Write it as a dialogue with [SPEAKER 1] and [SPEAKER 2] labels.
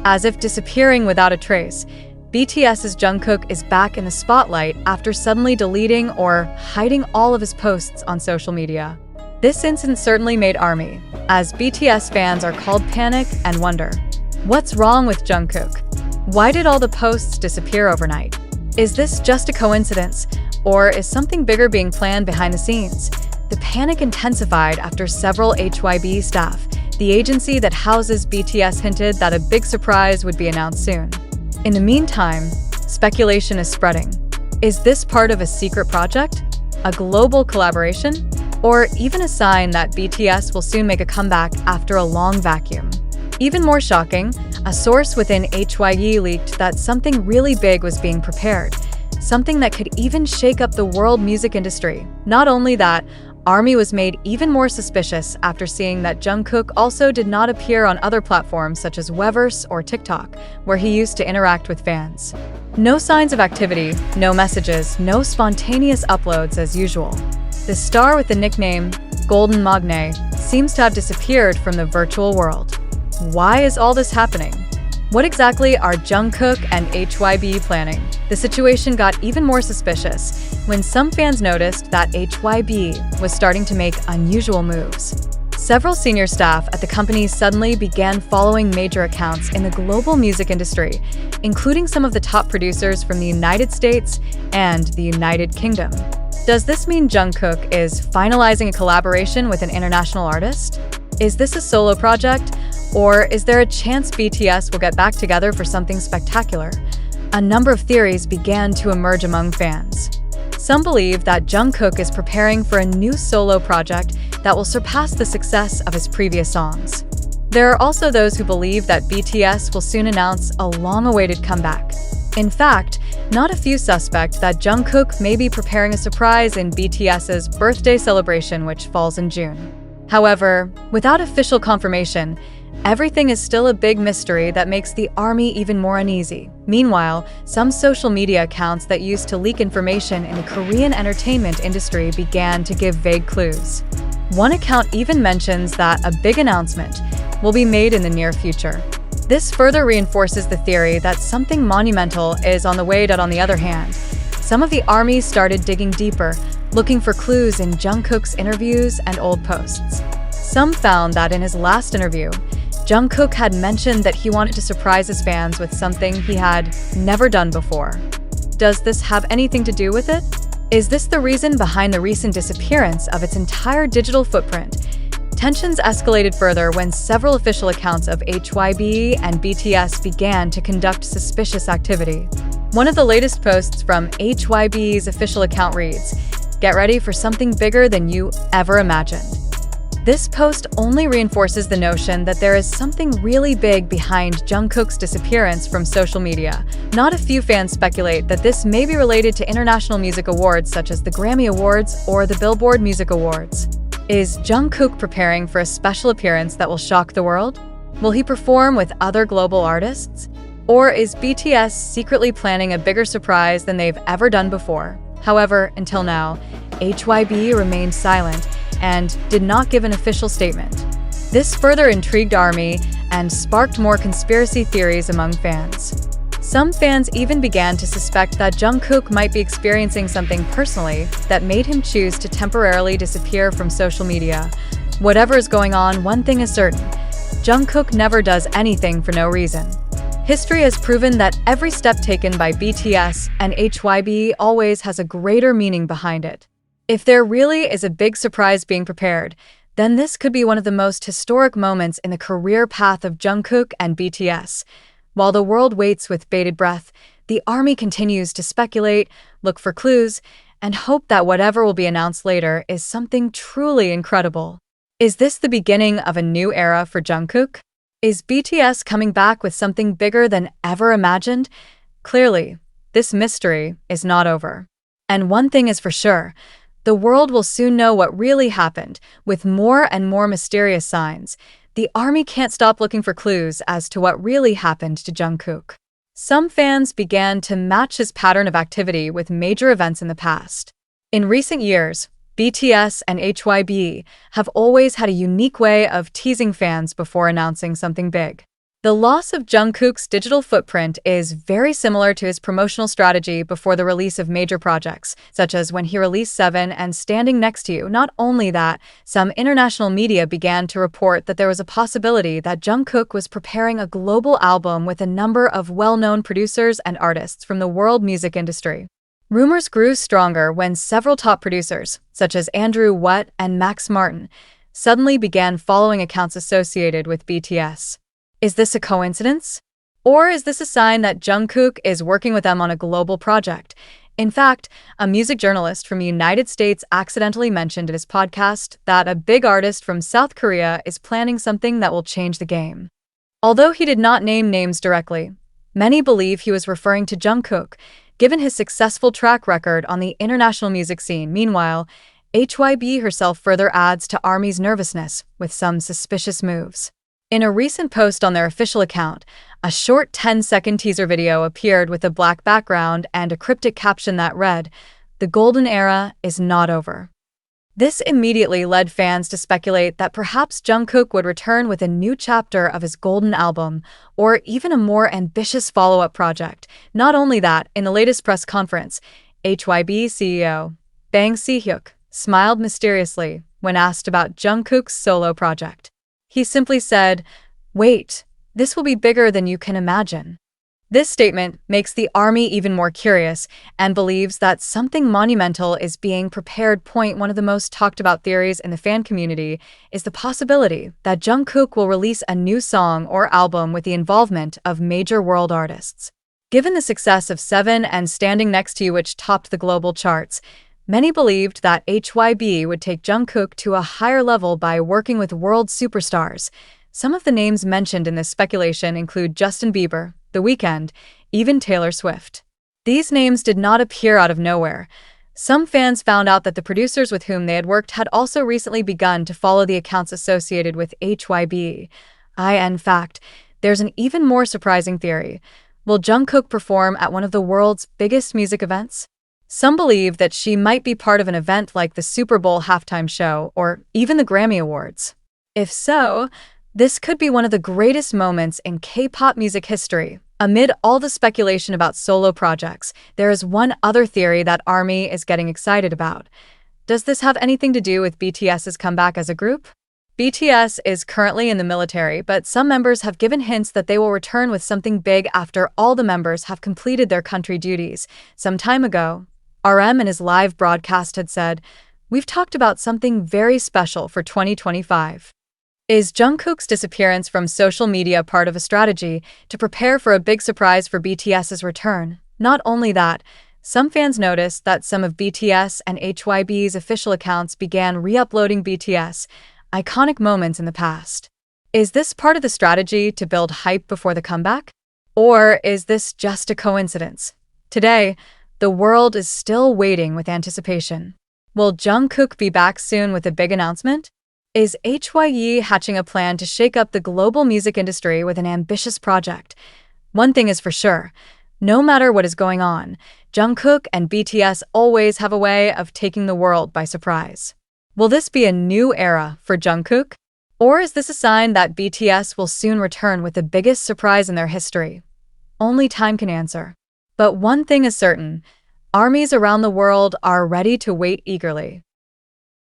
[SPEAKER 1] As if disappearing without a trace, BTS's Jungkook is back in the spotlight after suddenly deleting or hiding all of his posts on social media. This incident certainly made ARMY, as BTS fans are called panic and wonder, what's wrong with Jungkook? Why did all the posts disappear overnight? Is this just a coincidence, or is something bigger being planned behind the scenes? The panic intensified after several HYBE staff, the agency that houses BTS, hinted that a big surprise would be announced soon. In the meantime, speculation is spreading. Is this part of a secret project? A global collaboration? Or even a sign that BTS will soon make a comeback after a long vacuum? Even more shocking, a source within HYBE leaked that something really big was being prepared, something that could even shake up the world music industry. Not only that, ARMY was made even more suspicious after seeing that Jungkook also did not appear on other platforms such as Weverse or TikTok, where he used to interact with fans. No signs of activity, no messages, no spontaneous uploads as usual. The star with the nickname Golden Magne seems to have disappeared from the virtual world. Why is all this happening? What exactly are Jungkook and HYBE planning? The situation got even more suspicious when some fans noticed that HYBE was starting to make unusual moves. Several senior staff at the company suddenly began following major accounts in the global music industry, including some of the top producers from the United States and the United Kingdom. Does this mean Jungkook is finalizing a collaboration with an international artist? Is this a solo project? Or is there a chance BTS will get back together for something spectacular? A number of theories began to emerge among fans. Some believe that Jungkook is preparing for a new solo project that will surpass the success of his previous songs. There are also those who believe that BTS will soon announce a long-awaited comeback. In fact, not a few suspect that Jungkook may be preparing a surprise in BTS's birthday celebration, which falls in June. However, without official confirmation, everything is still a big mystery that makes the ARMY even more uneasy. Meanwhile, some social media accounts that used to leak information in the Korean entertainment industry began to give vague clues. One account even mentions that a big announcement will be made in the near future. This further reinforces the theory that something monumental is on the way. On the other hand, some of the ARMY started digging deeper, looking for clues in Jungkook's interviews and old posts. Some found that in his last interview, Jungkook had mentioned that he wanted to surprise his fans with something he had never done before. Does this have anything to do with it? Is this the reason behind the recent disappearance of its entire digital footprint? Tensions escalated further when several official accounts of HYBE and BTS began to conduct suspicious activity. One of the latest posts from HYBE's official account reads, "Get ready for something bigger than you ever imagined." This post only reinforces the notion that there is something really big behind Jungkook's disappearance from social media. Not a few fans speculate that this may be related to international music awards such as the Grammy Awards or the Billboard Music Awards. Is Jungkook preparing for a special appearance that will shock the world? Will he perform with other global artists? Or is BTS secretly planning a bigger surprise than they've ever done before? However, until now, HYBE remained silent and did not give an official statement. This further intrigued ARMY and sparked more conspiracy theories among fans. Some fans even began to suspect that Jungkook might be experiencing something personally that made him choose to temporarily disappear from social media. Whatever is going on, one thing is certain: Jungkook never does anything for no reason. History has proven that every step taken by BTS and HYBE always has a greater meaning behind it. If there really is a big surprise being prepared, then this could be one of the most historic moments in the career path of Jungkook and BTS. While the world waits with bated breath, the ARMY continues to speculate, look for clues, and hope that whatever will be announced later is something truly incredible. Is this the beginning of a new era for Jungkook? Is BTS coming back with something bigger than ever imagined? Clearly, this mystery is not over. And one thing is for sure: the world will soon know what really happened, with more and more mysterious signs. The ARMY can't stop looking for clues as to what really happened to Jungkook. Some fans began to match his pattern of activity with major events in the past. In recent years, BTS and HYBE have always had a unique way of teasing fans before announcing something big. The loss of Jungkook's digital footprint is very similar to his promotional strategy before the release of major projects, such as when he released Seven and Standing Next to You. Not only that, some international media began to report that there was a possibility that Jungkook was preparing a global album with a number of well-known producers and artists from the world music industry. Rumors grew stronger when several top producers, such as Andrew Watt and Max Martin, suddenly began following accounts associated with BTS. Is this a coincidence? Or is this a sign that Jungkook is working with them on a global project? In fact, a music journalist from the United States accidentally mentioned in his podcast that a big artist from South Korea is planning something that will change the game. Although he did not name names directly, many believe he was referring to Jungkook, given his successful track record on the international music scene. Meanwhile, HYBE herself further adds to ARMY's nervousness with some suspicious moves. In a recent post on their official account, a short 10-second teaser video appeared with a black background and a cryptic caption that read, "The golden era is not over." This immediately led fans to speculate that perhaps Jungkook would return with a new chapter of his golden album, or even a more ambitious follow-up project. Not only that, in the latest press conference, HYBE CEO Bang Si-hyuk smiled mysteriously when asked about Jungkook's solo project. He simply said, "Wait, this will be bigger than you can imagine." This statement makes the ARMY even more curious and believes that something monumental is being prepared. One of the most talked about theories in the fan community is the possibility that Jungkook will release a new song or album with the involvement of major world artists. Given the success of Seven and Standing Next to You, which topped the global charts, many believed that HYBE would take Jungkook to a higher level by working with world superstars. Some of the names mentioned in this speculation include Justin Bieber, The Weeknd, even Taylor Swift. These names did not appear out of nowhere. Some fans found out that the producers with whom they had worked had also recently begun to follow the accounts associated with HYBE. In fact, there's an even more surprising theory. Will Jungkook perform at one of the world's biggest music events? Some believe that she might be part of an event like the Super Bowl halftime show or even the Grammy Awards. If so, this could be one of the greatest moments in K-pop music history. Amid all the speculation about solo projects, there is one other theory that ARMY is getting excited about. Does this have anything to do with BTS's comeback as a group? BTS is currently in the military, but some members have given hints that they will return with something big after all the members have completed their country duties. Some time ago, RM in his live broadcast had said, "We've talked about something very special for 2025. Is Jungkook's disappearance from social media part of a strategy to prepare for a big surprise for BTS's return? Not only that, some fans noticed that some of BTS and HYBE's official accounts began re-uploading BTS iconic moments in the past. Is this part of the strategy to build hype before the comeback? Or is this just a coincidence? Today, the world is still waiting with anticipation. Will Jungkook be back soon with a big announcement? Is HYBE hatching a plan to shake up the global music industry with an ambitious project? One thing is for sure, no matter what is going on, Jungkook and BTS always have a way of taking the world by surprise. Will this be a new era for Jungkook? Or is this a sign that BTS will soon return with the biggest surprise in their history? Only time can answer. But one thing is certain, armies around the world are ready to wait eagerly.